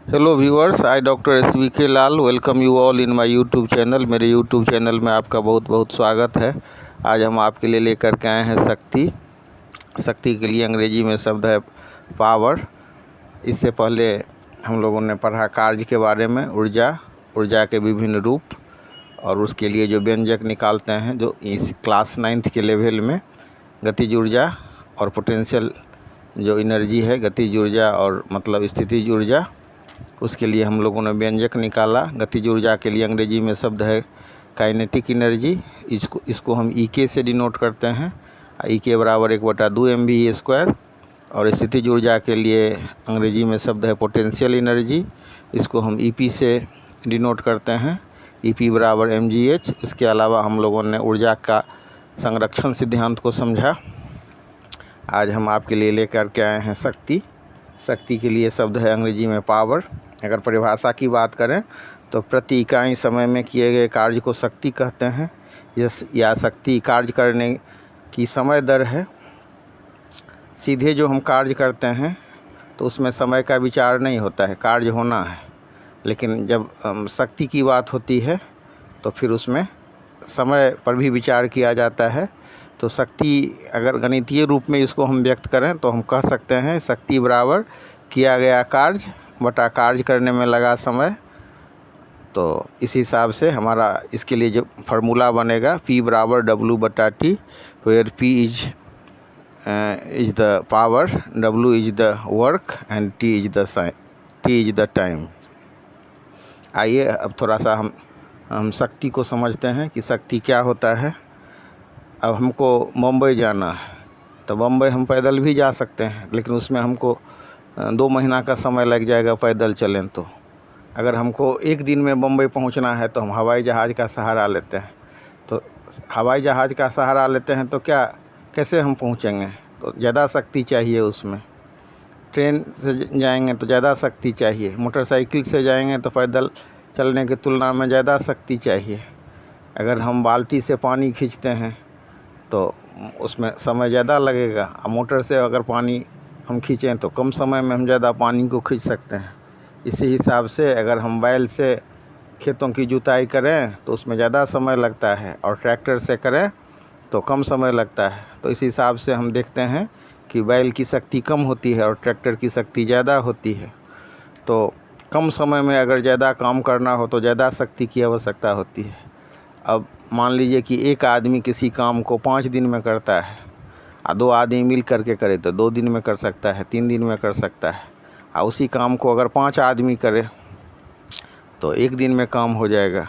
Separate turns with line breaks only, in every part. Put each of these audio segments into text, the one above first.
Hello viewers, I doctor SVK Lal welcome you all in my YouTube channel. मेरे YouTube channel में आपका बहुत बहुत स्वागत है। आज हम आपके लिए लेकर के आए हैं शक्ति। शक्ति के लिए अंग्रेजी में शब्द है पावर। इससे पहले हम लोगों ने पढ़ा कार्य के बारे में, ऊर्जा के विभिन्न रूप और उसके लिए जो व्यंजक निकालते हैं, जो इस क्लास 9th के लेवल में गतिज ऊर्जा और पोटेंशियल जो एनर्जी है, गतिज ऊर्जा और मतलब स्थितिज ऊर्जा, उसके लिए हम लोगों ने व्यंजक निकाला। गतिज ऊर्जा के लिए अंग्रेजी में शब्द है काइनेटिक एनर्जी। इसको हम EK से डिनोट करते हैं। EK बराबर 1/2 mv²। और स्थितिज ऊर्जा के लिए अंग्रेजी में शब्द है पोटेंशियल एनर्जी। इसको हम EP से डिनोट करते हैं। EP बराबर mgh। इसके अलावा हम लोगों ने ऊर्जा का संरक्षण सिद्धांत को समझा। आज हम आपके लिए लेकर के आए हैं शक्ति। शक्ति के लिए शब्द है अंग्रेजी में पावर। अगर परिभाषा की बात करें तो प्रति इकाई समय में किए गए कार्य को शक्ति कहते हैं। या शक्ति कार्य करने की समय दर है। सीधे जो हम कार्य करते हैं तो उसमें समय का विचार नहीं होता है, कार्य होना है। लेकिन जब शक्ति की बात होती है तो फिर उसमें समय पर भी विचार किया जाता है। तो शक्ति अगर गणितीय रूप में इसको हम व्यक्त करें तो हम कह सकते हैं शक्ति बराबर किया गया कार्य बटा कार्य करने में लगा समय। तो इस हिसाब से हमारा इसके लिए जो फार्मूला बनेगा P बराबर W/T, where P is the power, W is the work and T is the time. आइए अब थोड़ा सा हम शक्ति को समझते हैं कि शक्ति क्या होता है। अब हमको मुंबई जाना है तो मुंबई हम पैदल भी जा सकते हैं, लेकिन उसमें हमको 2 महीना का समय लग जाएगा पैदल चलें तो। अगर हमको एक दिन में मुंबई पहुंचना है तो हम हवाई जहाज़ का सहारा लेते हैं। तो हवाई जहाज़ का सहारा लेते हैं तो कैसे हम पहुंचेंगे? तो ज़्यादा शक्ति चाहिए उसमें। ट्रेन से जाएंगे तो ज़्यादा शक्ति चाहिए। मोटरसाइकिल से जाएंगे तो पैदल चलने की तुलना में ज़्यादा शक्ति चाहिए। अगर हम बाल्टी से पानी खींचते हैं तो उसमें समय ज़्यादा लगेगा। और मोटर से अगर पानी हम खींचें तो कम समय में हम ज़्यादा पानी को खींच सकते हैं। इसी हिसाब से अगर हम बैल से खेतों की जुताई करें तो उसमें ज़्यादा समय लगता है, और ट्रैक्टर से करें तो कम समय लगता है। तो इस हिसाब से हम देखते हैं कि बैल की शक्ति कम होती है और ट्रैक्टर की शक्ति ज़्यादा होती है। तो कम समय में अगर ज़्यादा काम करना हो तो ज़्यादा शक्ति की आवश्यकता होती है। अब मान लीजिए कि एक आदमी किसी काम को 5 दिन में करता है और 2 आदमी मिल करके करे तो 2 दिन में कर सकता है, 3 दिन में कर सकता है। और उसी काम को अगर 5 आदमी करे तो 1 दिन में काम हो जाएगा।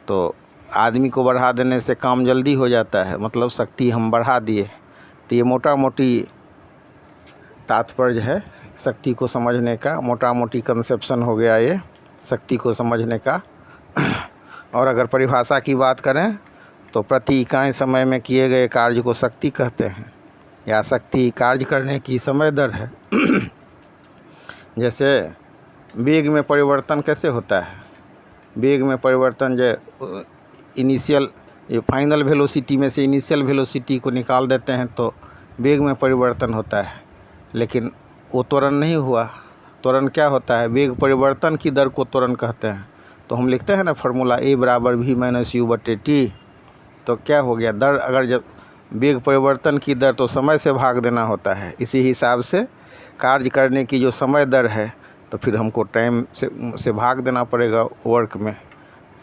तो आदमी को बढ़ा देने से काम जल्दी हो जाता है, मतलब शक्ति हम बढ़ा दिए। तो ये मोटा मोटी तात्पर्य है शक्ति को समझने का, मोटा मोटी कंसेप्शन हो गया ये शक्ति को समझने का। और अगर परिभाषा की बात करें तो प्रति इकाई समय में किए गए कार्य को शक्ति कहते हैं, या शक्ति कार्य करने की समय दर है। जैसे वेग में परिवर्तन कैसे होता है? वेग में परिवर्तन जो इनिशियल फाइनल वेलोसिटी में से इनिशियल वेलोसिटी को निकाल देते हैं तो वेग में परिवर्तन होता है। लेकिन वो त्वरण नहीं हुआ। त्वरण क्या होता है? वेग परिवर्तन की दर को त्वरण कहते हैं। तो हम लिखते हैं ना फार्मूला A बराबर V - U/T। तो क्या हो गया? दर, अगर जब वेग परिवर्तन की दर तो समय से भाग देना होता है। इसी हिसाब से कार्य करने की जो समय दर है तो फिर हमको टाइम से भाग देना पड़ेगा वर्क में।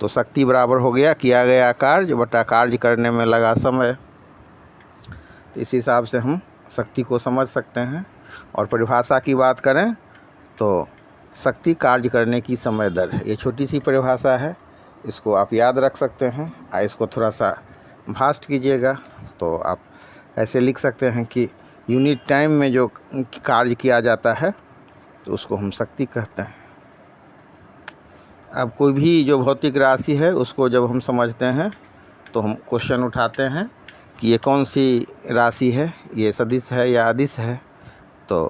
तो शक्ति बराबर हो गया किया गया कार्य बटा कार्य करने में लगा समय। तो इस हिसाब से हम शक्ति को समझ सकते हैं। और परिभाषा की बात करें तो शक्ति कार्य करने की समय दर है। ये छोटी सी परिभाषा है, इसको आप याद रख सकते हैं। इसको थोड़ा सा भास्ट कीजिएगा तो आप ऐसे लिख सकते हैं कि यूनिट टाइम में जो कार्य किया जाता है तो उसको हम शक्ति कहते हैं। अब कोई भी जो भौतिक राशि है उसको जब हम समझते हैं तो हम क्वेश्चन उठाते हैं कि ये कौन सी राशि है, ये सदिश है या अदिश है। तो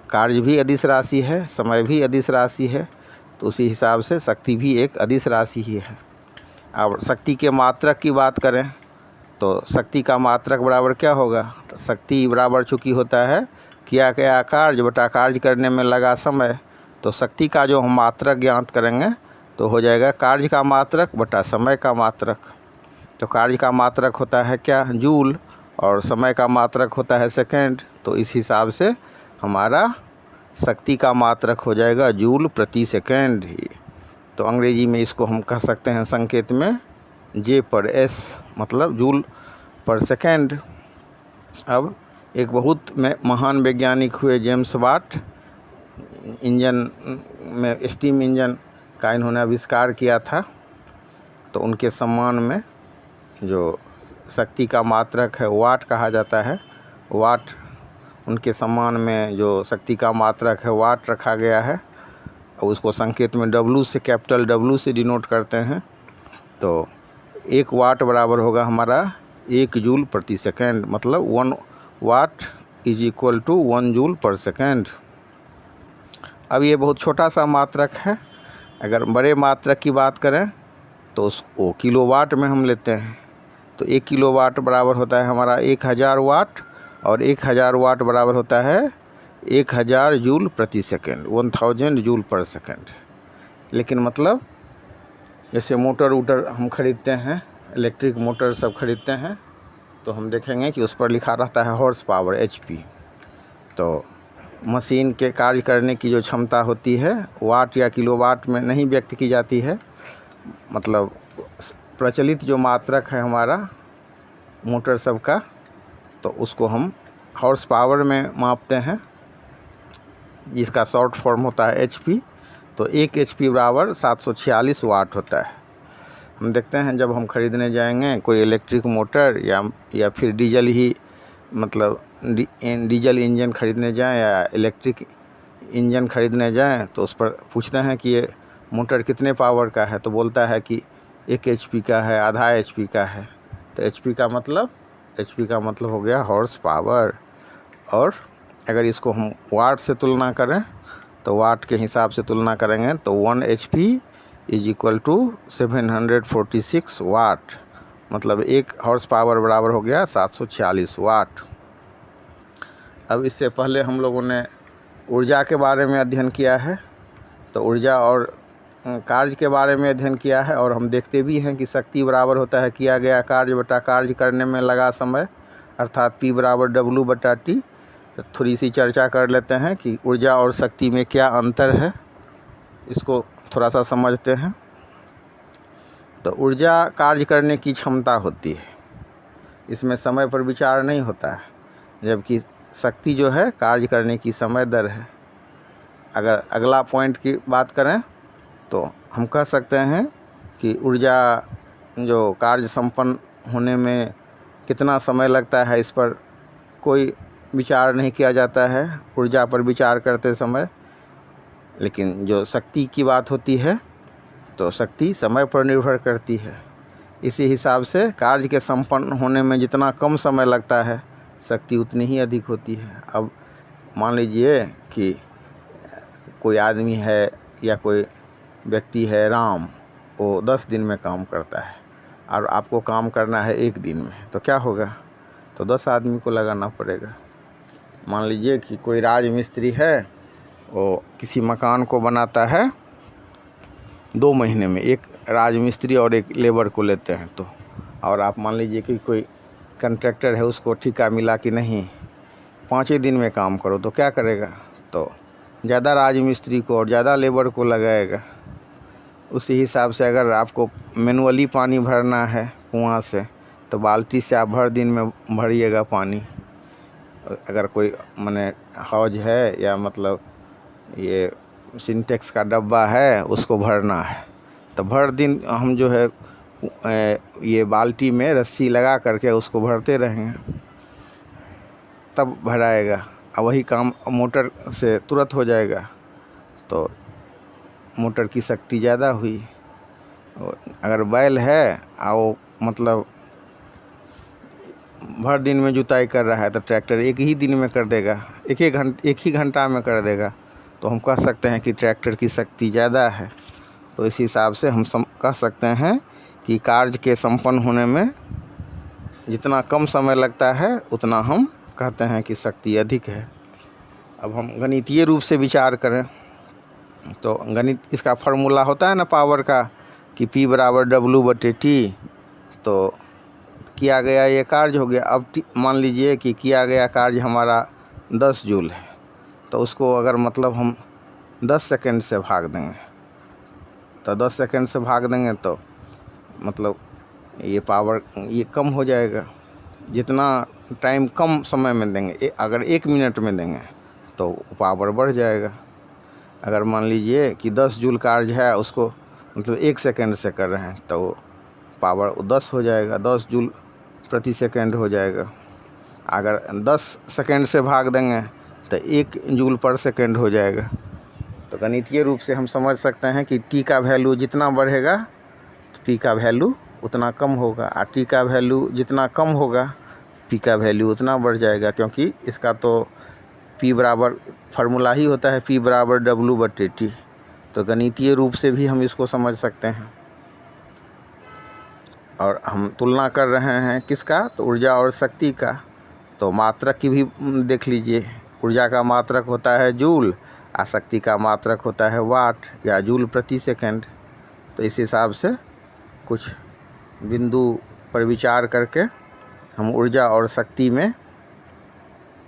कार्य भी अदिश राशि है, समय भी अदिश राशि है, तो उसी हिसाब से शक्ति भी एक अदिश राशि ही है। अब शक्ति के मात्रक की बात करें तो शक्ति का मात्रक बराबर क्या होगा? तो शक्ति बराबर चूँकि होता है किया गया कार्य बटा कार्य करने में लगा समय। तो शक्ति का जो हम मात्रक ज्ञात करेंगे तो हो जाएगा कार्य का मात्रक बटा समय का मात्रक। तो कार्य का मात्रक होता है क्या, जूल, और समय का मात्रक होता है सेकेंड। तो इस हिसाब से हमारा शक्ति का मात्रक हो जाएगा जूल प्रति सेकेंड ही। तो अंग्रेजी में इसको हम कह सकते हैं संकेत में J/S, मतलब जूल पर सेकेंड। अब एक बहुत महान वैज्ञानिक हुए जेम्स वाट, इंजन में स्टीम इंजन का इन्होंने आविष्कार किया था। तो उनके सम्मान में जो शक्ति का मात्रक है वाट कहा जाता है। वाट, उनके सम्मान में जो शक्ति का मात्रक है वाट रखा गया है, और उसको संकेत में W से, कैपिटल W से डिनोट करते हैं। तो 1 वाट बराबर होगा हमारा 1 जूल प्रति सेकेंड, मतलब 1 watt is equal to 1 joule per second. अब ये बहुत छोटा सा मात्रक है। अगर बड़े मात्रक की बात करें तो वो किलोवाट में हम लेते हैं। तो 1 किलोवाट बराबर होता है हमारा 1000 वाट, और 1000 वाट बराबर होता है 1000 जूल प्रति सेकेंड, 1000 जूल पर सेकेंड। लेकिन मतलब जैसे मोटर वोटर हम खरीदते हैं, इलेक्ट्रिक मोटर सब खरीदते हैं, तो हम देखेंगे कि उस पर लिखा रहता है हॉर्स पावर, HP। तो मशीन के कार्य करने की जो क्षमता होती है वाट या किलोवाट में नहीं व्यक्त की जाती है। मतलब प्रचलित जो मात्रक है हमारा मोटर सब का, तो उसको हम हॉर्स पावर में मापते हैं, जिसका शॉर्ट फॉर्म होता है HP। तो 1 HP बराबर 746 वाट होता है। हम देखते हैं जब हम खरीदने जाएंगे कोई इलेक्ट्रिक मोटर या फिर डीजल ही, मतलब डीजल इंजन खरीदने जाएं या इलेक्ट्रिक इंजन खरीदने जाएं, तो उस पर पूछते हैं कि ये मोटर कितने पावर का है, तो बोलता है कि 1 HP का है, आधा HP का है। तो HP का मतलब हो गया हॉर्स पावर। और अगर इसको हम वाट से तुलना करें तो वाट के हिसाब से तुलना करेंगे तो 1 HP इज इक्वल टू 746 वाट, मतलब 1 हॉर्स पावर बराबर हो गया 746 वाट। अब इससे पहले हम लोगों ने ऊर्जा के बारे में अध्ययन किया है, तो ऊर्जा और कार्य के बारे में अध्ययन किया है, और हम देखते भी हैं कि शक्ति बराबर होता है किया गया कार्य बटा कार्य करने में लगा समय, अर्थात P बराबर W बटा T। तो थोड़ी सी चर्चा कर लेते हैं कि ऊर्जा और शक्ति में क्या अंतर है, इसको थोड़ा सा समझते हैं। तो ऊर्जा कार्य करने की क्षमता होती है, इसमें समय पर विचार नहीं होता है, जबकि शक्ति जो है कार्य करने की समय दर है। अगर अगला पॉइंट की बात करें तो हम कह सकते हैं कि ऊर्जा जो कार्य संपन्न होने में कितना समय लगता है, इस पर कोई विचार नहीं किया जाता है ऊर्जा पर विचार करते समय। लेकिन जो शक्ति की बात होती है तो शक्ति समय पर निर्भर करती है। इसी हिसाब से कार्य के संपन्न होने में जितना कम समय लगता है शक्ति उतनी ही अधिक होती है। अब मान लीजिए कि कोई आदमी है या कोई व्यक्ति है राम, वो 10 दिन में काम करता है और आपको काम करना है 1 दिन में, तो क्या होगा, तो 10 आदमी को लगाना पड़ेगा। मान लीजिए कि कोई राजमिस्त्री है, वो किसी मकान को बनाता है 2 महीने में, एक राजमिस्त्री और एक लेबर को लेते हैं। तो और आप मान लीजिए कि कोई कंट्रैक्टर है, उसको ठेका मिला कि नहीं 5 ही दिन में काम करो, तो क्या करेगा, तो ज़्यादा राजमिस्त्री को और ज़्यादा लेबर को लगाएगा। उसी हिसाब से अगर आपको मैनुअली पानी भरना है कुआं से, तो बाल्टी से आप भर दिन में भरिएगा पानी। अगर कोई माने हौज है या मतलब ये सिंटेक्स का डब्बा है, उसको भरना है, तो भर दिन हम जो है ये बाल्टी में रस्सी लगा करके उसको भरते रहेंगे, तब भराएगा। और वही काम मोटर से तुरंत हो जाएगा, तो मोटर की शक्ति ज़्यादा हुई। अगर बैल है और मतलब भर दिन में जुताई कर रहा है, तो ट्रैक्टर 1 ही दिन में कर देगा, एक ही घंटा में कर देगा। तो हम कह सकते हैं कि ट्रैक्टर की शक्ति ज़्यादा है। तो इस हिसाब से हम कह सकते हैं कि कार्य के संपन्न होने में जितना कम समय लगता है उतना हम कहते हैं कि शक्ति अधिक है। अब हम गणितीय रूप से विचार करें तो गणित इसका फार्मूला होता है ना पावर का कि P बराबर W/T। तो किया गया ये कार्य हो गया। अब मान लीजिए कि किया गया कार्य हमारा 10 जूल है, तो उसको अगर मतलब हम 10 सेकंड से भाग देंगे, तो 10 सेकंड से भाग देंगे तो मतलब ये पावर ये कम हो जाएगा। जितना टाइम कम समय में देंगे, अगर 1 मिनट में देंगे तो पावर बढ़ जाएगा। अगर मान लीजिए कि 10 जूल कार्य है, उसको मतलब 1 सेकंड से कर रहे हैं, तो पावर 10 हो जाएगा, 10 जूल प्रति सेकंड हो जाएगा। अगर 10 सेकंड से भाग देंगे तो 1 जूल पर सेकंड हो जाएगा। तो गणितीय रूप से हम समझ सकते हैं कि टी का वैल्यू जितना बढ़ेगा तो पी का वैल्यू उतना कम होगा, और टी का वैल्यू जितना कम होगा पी का वैल्यू उतना बढ़ जाएगा, क्योंकि इसका तो पी बराबर फार्मूला ही होता है P बराबर W/T। तो गणितीय रूप से भी हम इसको समझ सकते हैं। और हम तुलना कर रहे हैं किसका, तो ऊर्जा और शक्ति का। तो मात्रक की भी देख लीजिए, ऊर्जा का मात्रक होता है जूल और शक्ति का मात्रक होता है वाट या जूल प्रति सेकंड। तो इस हिसाब से कुछ बिंदु पर विचार करके हम ऊर्जा और शक्ति में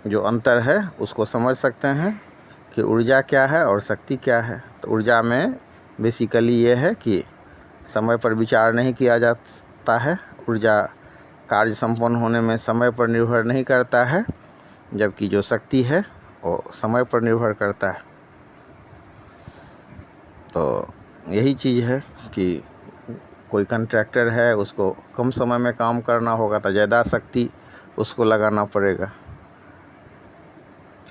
जो अंतर है उसको समझ सकते हैं कि ऊर्जा क्या है और शक्ति क्या है। तो ऊर्जा में बेसिकली ये है कि समय पर विचार नहीं किया जाता है, ऊर्जा कार्य संपन्न होने में समय पर निर्भर नहीं करता है, जबकि जो शक्ति है वो समय पर निर्भर करता है। तो यही चीज़ है कि कोई कंट्रैक्टर है, उसको कम समय में काम करना होगा तो ज़्यादा शक्ति उसको लगाना पड़ेगा।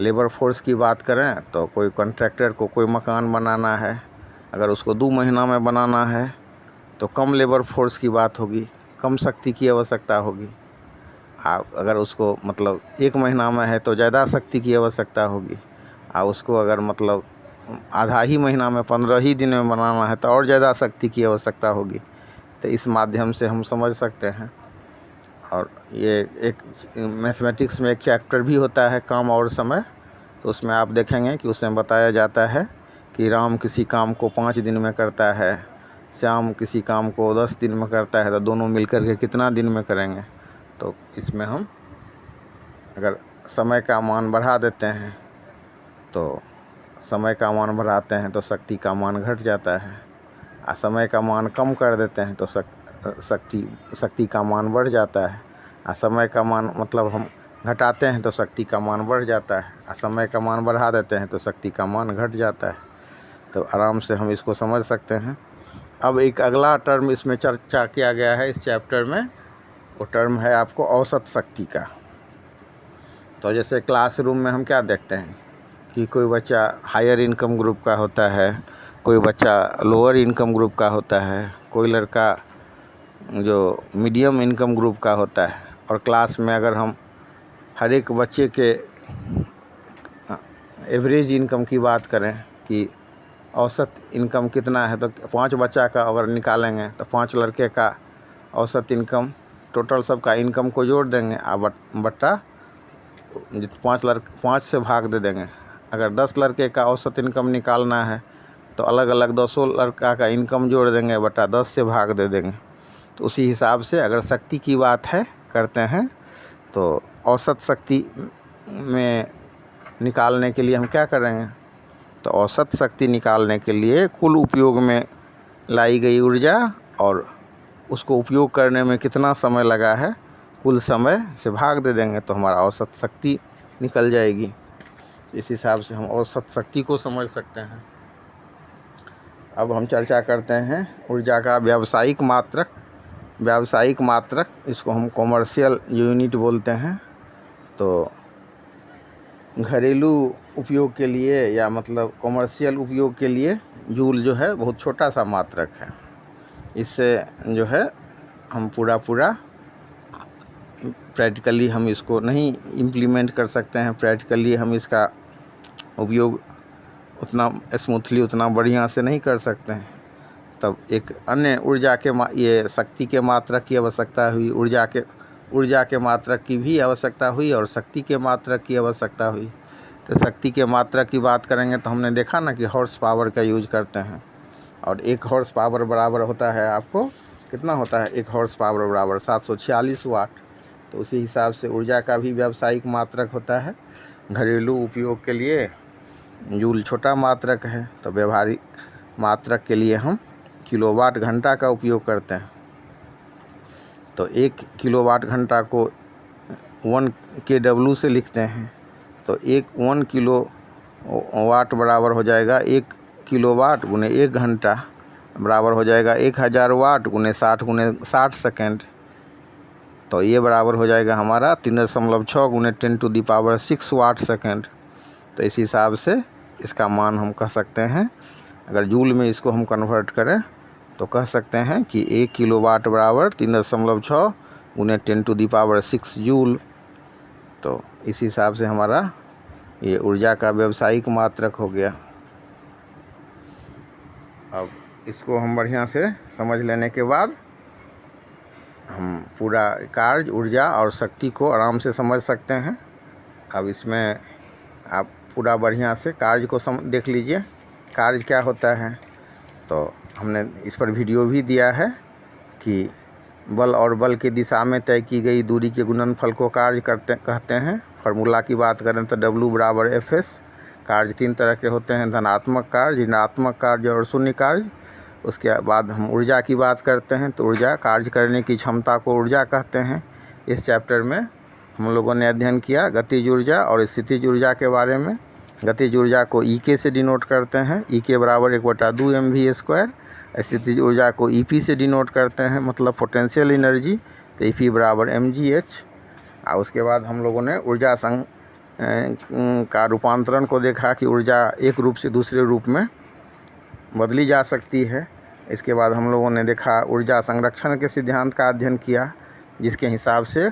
लेबर फोर्स की बात करें तो कोई कॉन्ट्रैक्टर को कोई मकान बनाना है, अगर उसको 2 महीना में बनाना है तो कम लेबर फोर्स की बात होगी, कम शक्ति की आवश्यकता होगी। अगर उसको मतलब 1 महीना में है तो ज़्यादा शक्ति की आवश्यकता होगी, और उसको अगर मतलब आधा ही महीना में 15 ही दिन में बनाना है तो और ज़्यादा शक्ति की आवश्यकता होगी। तो इस माध्यम से हम समझ सकते हैं। और ये एक मैथमेटिक्स में एक चैप्टर भी होता है काम और समय, तो उसमें आप देखेंगे कि उसमें बताया जाता है कि राम किसी काम को 5 दिन में करता है, श्याम किसी काम को 10 दिन में करता है, तो दोनों मिलकर के कितना दिन में करेंगे। तो इसमें हम अगर समय का मान बढ़ा देते हैं तो समय का मान बढ़ाते हैं तो शक्ति का मान घट जाता है, और समय का मान कम कर देते हैं तो शक्ति का मान बढ़ जाता है, और समय का मान मतलब हम घटाते हैं तो शक्ति का मान बढ़ जाता है, और समय का मान बढ़ा देते हैं तो शक्ति का मान घट जाता है। तो आराम से हम इसको समझ सकते हैं। अब एक अगला टर्म इसमें चर्चा किया गया है इस चैप्टर में, वो टर्म है आपको औसत शक्ति का। तो जैसे क्लासरूम में हम क्या देखते हैं कि कोई बच्चा हायर इनकम ग्रुप का होता है, कोई बच्चा लोअर इनकम ग्रुप का होता है, कोई लड़का जो मीडियम इनकम ग्रुप का होता है। और क्लास में अगर हम हर एक बच्चे के एवरेज इनकम की बात करें कि औसत इनकम कितना है, तो 5 बच्चा का अगर निकालेंगे तो 5 लड़के का औसत इनकम, टोटल सबका इनकम को जोड़ देंगे और बट्टा 5 से भाग दे देंगे। अगर 10 लड़के का औसत इनकम निकालना है तो अलग अलग 200 लड़का का इनकम जोड़ देंगे, बटा 10 से भाग दे देंगे। तो उसी हिसाब से अगर शक्ति की बात है करते हैं तो औसत शक्ति में निकालने के लिए हम क्या करेंगे, तो औसत शक्ति निकालने के लिए कुल उपयोग में लाई गई ऊर्जा और उसको उपयोग करने में कितना समय लगा है, कुल समय से भाग दे देंगे तो हमारा औसत शक्ति निकल जाएगी। इस हिसाब से हम औसत शक्ति को समझ सकते हैं। अब हम चर्चा करते हैं ऊर्जा का व्यावसायिक मात्रक, इसको हम कॉमर्शियल यूनिट बोलते हैं। तो घरेलू उपयोग के लिए या मतलब कॉमर्शियल उपयोग के लिए जूल जो है बहुत छोटा सा मात्रक है। इससे जो है हम पूरा प्रैक्टिकली हम इसको नहीं इम्प्लीमेंट कर सकते हैं, प्रैक्टिकली हम इसका उपयोग उतना स्मूथली उतना बढ़िया से नहीं कर सकते हैं। तब एक अन्य ऊर्जा के ये शक्ति के मात्रक की आवश्यकता हुई, ऊर्जा के मात्रक की भी आवश्यकता हुई और शक्ति के मात्रक की आवश्यकता हुई। तो शक्ति के मात्रा की बात करेंगे तो हमने देखा ना कि हॉर्स पावर का यूज करते हैं, और 1 हॉर्स पावर बराबर होता है आपको कितना होता है, 1 हॉर्स पावर बराबर 746 वाट। तो उसी हिसाब से ऊर्जा का भी व्यावसायिक मात्रक होता है। घरेलू उपयोग के लिए जूल छोटा मात्रक है, तो व्यवहारिक मात्रक के लिए हम किलोवाट घंटा का उपयोग करते हैं। तो 1 किलोवाट घंटा को 1 kW से लिखते हैं। तो 1 किलो वाट बराबर हो जाएगा 1 किलोवाट गुने 1 घंटा बराबर हो जाएगा 1000 वाट गुने 60 सेकेंड। तो ये बराबर हो जाएगा हमारा 3.6 गुने 10⁻⁶ वाट सेकेंड। तो इस हिसाब से इसका मान हम कह सकते हैं, अगर जूल में इसको हम कन्वर्ट करें तो कह सकते हैं कि 1 किलोवाट बराबर 3.6 गुने 10⁻⁶ जूल। तो इस हिसाब से हमारा ये ऊर्जा का व्यावसायिक मात्रक हो गया। अब इसको हम बढ़िया से समझ लेने के बाद हम पूरा कार्य, ऊर्जा और शक्ति को आराम से समझ सकते हैं। अब इसमें आप पूरा बढ़िया से कार्य को देख लीजिए, कार्य क्या होता है। तो हमने इस पर वीडियो भी दिया है कि बल और बल की दिशा में तय की गई दूरी के गुणनफल को कार्य कहते हैं। फार्मूला की बात करें तो W बराबर Fs। कार्य 3 तरह के होते हैं, धनात्मक कार्य, ऋणात्मक कार्य और शून्य कार्य। उसके बाद हम ऊर्जा की बात करते हैं, तो ऊर्जा कार्य करने की क्षमता को ऊर्जा कहते हैं। इस चैप्टर में हम लोगों ने अध्ययन किया गतिज ऊर्जा और स्थितिज ऊर्जा के बारे में। गतिज ऊर्जा को EK से डिनोट करते हैं, EK बराबर 1/2 mv²। स्थितिज ऊर्जा को EP से डिनोट करते हैं, मतलब पोटेंशियल एनर्जी, तो EP बराबर mgh। और उसके बाद हम लोगों ने ऊर्जा का रूपांतरण को देखा कि ऊर्जा एक रूप से दूसरे रूप में बदली जा सकती है। इसके बाद हम लोगों ने देखा ऊर्जा संरक्षण के सिद्धांत का अध्ययन किया, जिसके हिसाब से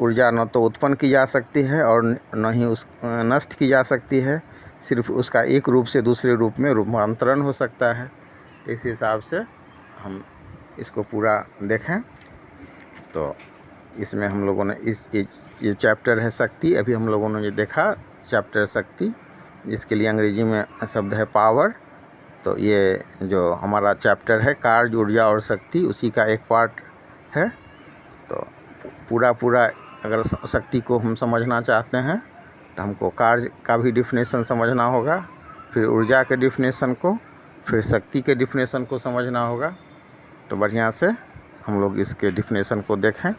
ऊर्जा न तो उत्पन्न की जा सकती है और न ही नष्ट की जा सकती है, सिर्फ उसका एक रूप से दूसरे रूप में रूपांतरण हो सकता है। तो इस हिसाब से हम इसको पूरा देखें। तो इसमें हम लोगों ने ये चैप्टर है शक्ति। अभी हम लोगों ने ये देखा चैप्टर शक्ति, जिसके लिए अंग्रेजी में शब्द है पावर। तो ये जो हमारा चैप्टर है कार्य, ऊर्जा और शक्ति, उसी का एक पार्ट है। तो पूरा अगर शक्ति को हम समझना चाहते हैं तो हमको कार्य का भी डिफिनेशन समझना होगा, फिर ऊर्जा के डिफिनेशन को, फिर शक्ति के डिफिनेशन को समझना होगा। तो बढ़िया से हम लोग इसके डिफिनेशन को देखें।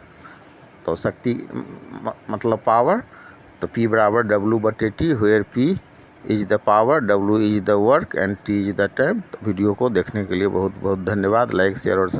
तो शक्ति मतलब पावर, तो P बराबर W/T, where P is the power, W is the work and T is the time. तो वीडियो को देखने के लिए बहुत बहुत धन्यवाद। लाइक, शेयर और सब